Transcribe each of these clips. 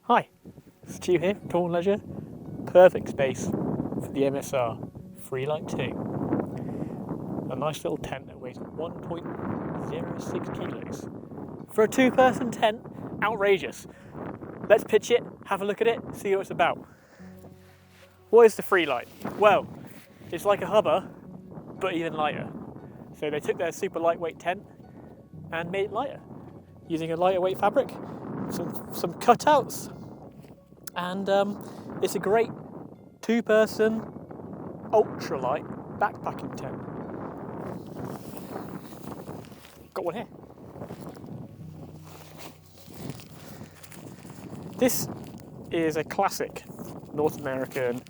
Hi, Stu here from Taunton Leisure. Perfect space for the MSR FreeLite 2. A nice little tent that weighs 1.06 kilos. For a two-person tent, outrageous. Let's pitch it, have a look at it, see what it's about. What is the FreeLite? Well, it's like a hubba, but even lighter. So they took their super lightweight tent and made it lighter, using a lighter weight fabric, some cutouts, and it's a great two-person ultralight backpacking tent. Got one here. This is a classic North American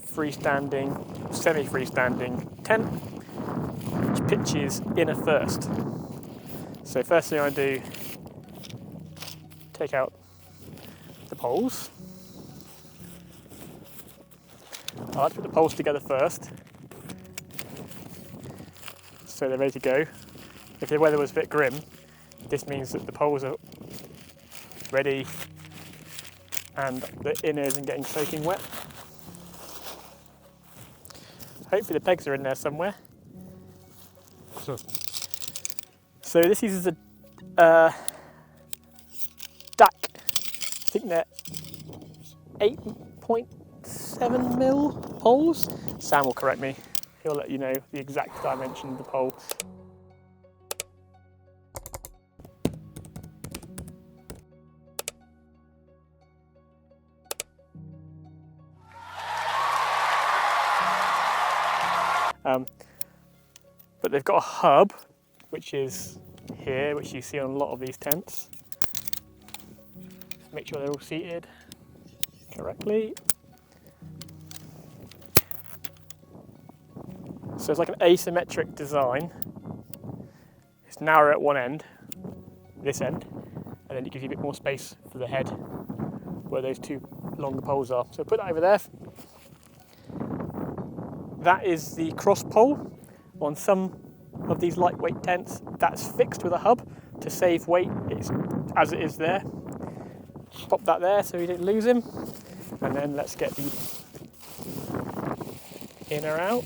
freestanding, semi-freestanding tent, which pitches inner first. So first thing I do, take out the poles. I like to put the poles together first, so they're ready to go. If the weather was a bit grim, this means that the poles are ready and the inner isn't getting soaking wet. Hopefully the pegs are in there somewhere. So this uses a DAC. I think they're 8.7 mil poles. Sam will correct me. He'll let you know the exact dimension of the pole. But they've got a hub, which is here, which you see on a lot of these tents. Make sure they're all seated correctly. So it's like an asymmetric design. It's narrow at one end, this end, and then it gives you a bit more space for the head where those two longer poles are. So put that over there. That is the cross pole. On some of these lightweight tents, that's fixed with a hub to save weight as it is there. Pop that there so you don't lose him. And then let's get the inner out.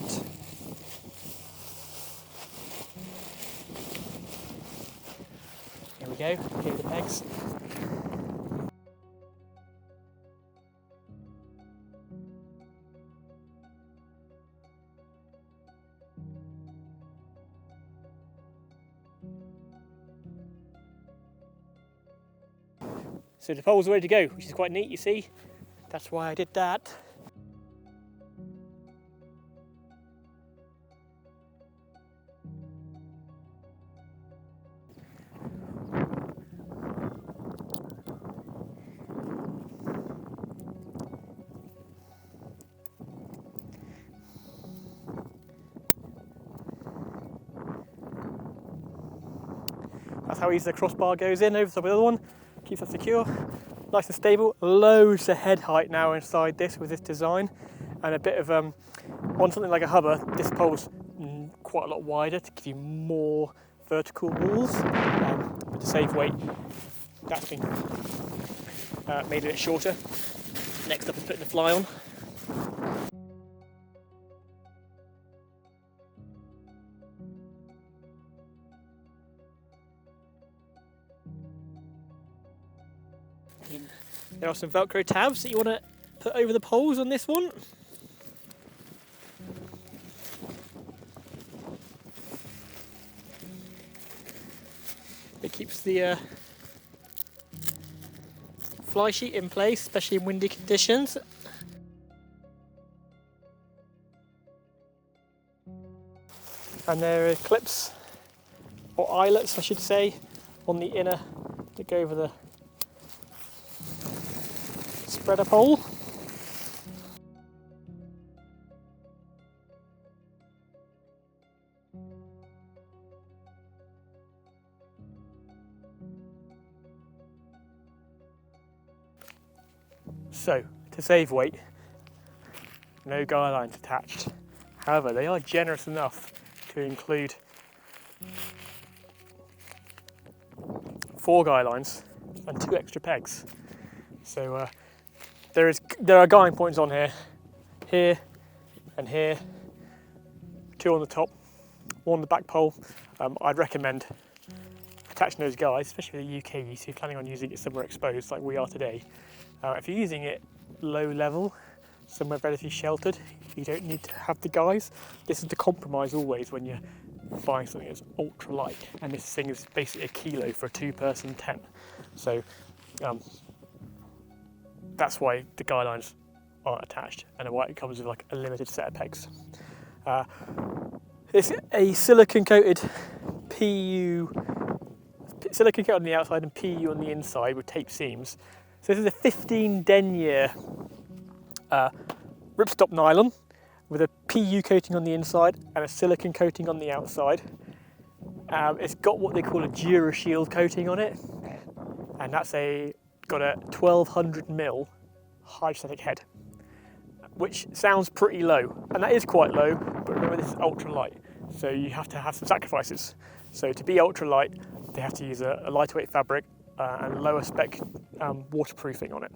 Here we go, here are the pegs. So the poles are ready to go, which is quite neat, you see. That's why I did that. That's how easy the crossbar goes in over the top of the other one. Keeps that secure, nice and stable. Loads of head height now inside this with this design, and a bit of on something like a hubba. This pole's quite a lot wider to give you more vertical walls, but to save weight, that's been made a bit shorter. Next up is putting the fly on. There are some Velcro tabs that you want to put over the poles on this one. It keeps the fly sheet in place, especially in windy conditions. And there are clips, or eyelets I should say, on the inner that go over the spreader pole. So, to save weight, no guy lines attached. However, they are generous enough to include 4 guy lines and 2 extra pegs. So there are guiding points on here and here, 2 on the top, 1 on the back pole. I'd recommend attaching those guys, especially for the UK use, if you're planning on using it somewhere exposed like we are today. If you're using it low level, somewhere relatively sheltered, you don't need to have the guys. This is the compromise always when you're buying something that's ultra light, and this thing is basically 1 kilo for a 2-person tent. So that's why the guy lines aren't attached, and why it comes with like a limited set of pegs. It's a silicon coated silicon coat on the outside and PU on the inside with tape seams. So this is a 15 denier ripstop nylon with a PU coating on the inside and a silicon coating on the outside. It's got what they call a DuraShield coating on it, and that's got a 1200mm hydrostatic head, which sounds pretty low, and that is quite low, but remember this is ultra light, so you have to have some sacrifices. So to be ultra light, they have to use a lighter weight fabric and lower spec waterproofing on it.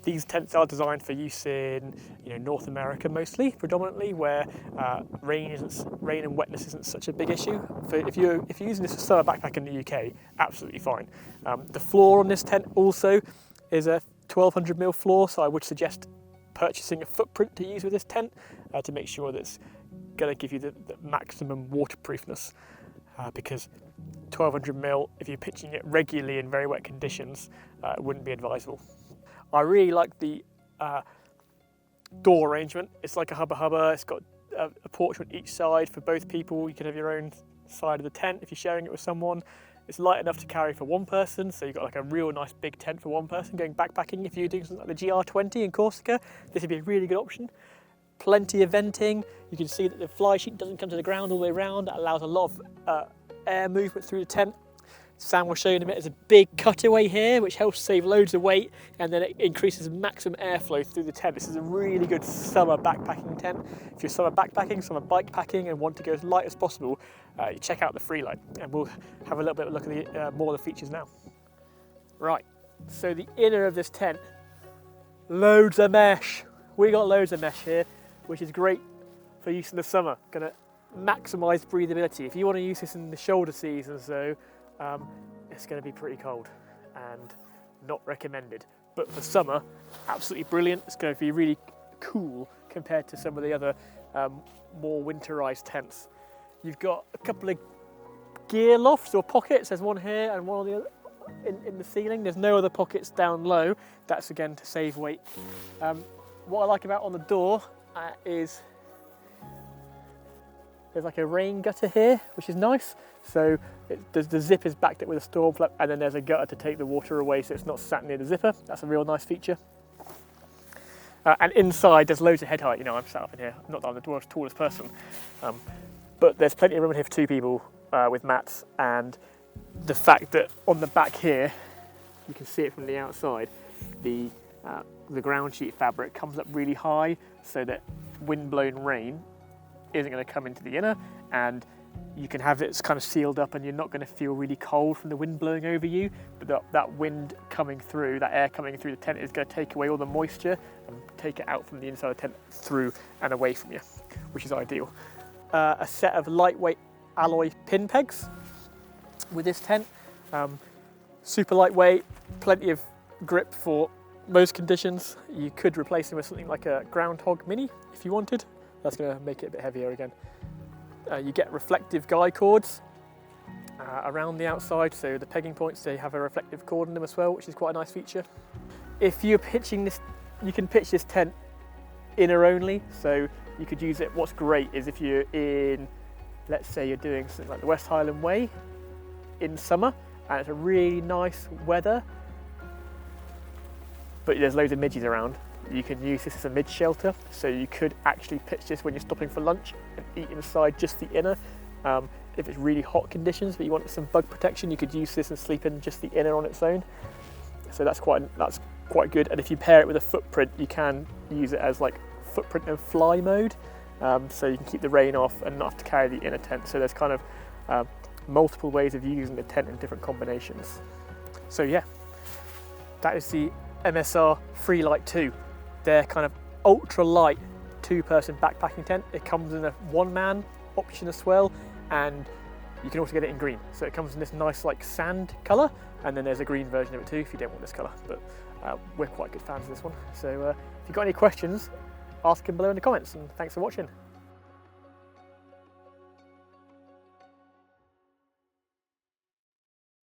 These tents are designed for use in North America mostly, predominantly, where rain and wetness isn't such a big issue. If you're using this for summer backpack in the UK, absolutely fine. The floor on this tent also is a 1200mm floor, so I would suggest purchasing a footprint to use with this tent to make sure that it's going to give you the maximum waterproofness, because 1200mm, if you're pitching it regularly in very wet conditions, it wouldn't be advisable. I really like the door arrangement. It's like a hubba. It's got a porch on each side for both people. You can have your own side of the tent if you're sharing it with someone. It's light enough to carry for 1 person, so you've got like a real nice big tent for 1 person going backpacking. If you're doing something like the GR20 in Corsica, this would be a really good option. Plenty of venting. You can see that the fly sheet doesn't come to the ground all the way around. That allows a lot of air movement through the tent. Sam will show you in a minute, there's a big cutaway here which helps save loads of weight, and then it increases maximum airflow through the tent. This is a really good summer backpacking tent. If you're summer backpacking, summer bike packing and want to go as light as possible, you check out the FreeLite, and we'll have a little bit of a look at the, more of the features now. Right, so the inner of this tent, loads of mesh. We got loads of mesh here, which is great for use in the summer. Gonna maximise breathability. If you want to use this in the shoulder season, so it's going to be pretty cold and not recommended. But for summer, absolutely brilliant. It's going to be really cool compared to some of the other more winterized tents. You've got a couple of gear lofts or pockets. There's one here and one on the other in the ceiling. There's no other pockets down low. That's again to save weight. What I like about on the door is there's like a rain gutter here, which is nice. So the zip is backed up with a storm flap, and then there's a gutter to take the water away so it's not sat near the zipper. That's a real nice feature. And inside there's loads of head height. I'm sat up in here, not that I'm the world's tallest person, but there's plenty of room in here for 2 people with mats, and the fact that on the back here, you can see it from the outside, the ground sheet fabric comes up really high so that wind-blown rain isn't going to come into the inner, and you can have it kind of sealed up and you're not going to feel really cold from the wind blowing over you, but that wind coming through, that air coming through the tent is going to take away all the moisture and take it out from the inside of the tent through and away from you, which is ideal. A set of lightweight alloy pin pegs with this tent, super lightweight, plenty of grip for most conditions. You could replace them with something like a Groundhog Mini if you wanted. That's going to make it a bit heavier again. You get reflective guy cords around the outside, so the pegging points, they have a reflective cord in them as well, which is quite a nice feature. If you're pitching this, you can pitch this tent inner only, so you could use it. What's great is if you're in, let's say you're doing something like the West Highland Way in summer, and it's a really nice weather, but there's loads of midges around. You can use this as a mid shelter, so you could actually pitch this when you're stopping for lunch and eat inside just the inner. If it's really hot conditions but you want some bug protection, you could use this and sleep in just the inner on its own. So that's quite good. And if you pair it with a footprint, you can use it as like footprint and fly mode, so you can keep the rain off and not have to carry the inner tent. So there's kind of multiple ways of using the tent in different combinations. So yeah, that is the MSR FreeLite 2. They're kind of ultra-light two-person backpacking tent. It comes in a one-man option as well, and you can also get it in green. So it comes in this nice like sand colour, and then there's a green version of it too if you don't want this colour. But we're quite good fans of this one. So if you've got any questions, ask them below in the comments, and thanks for watching.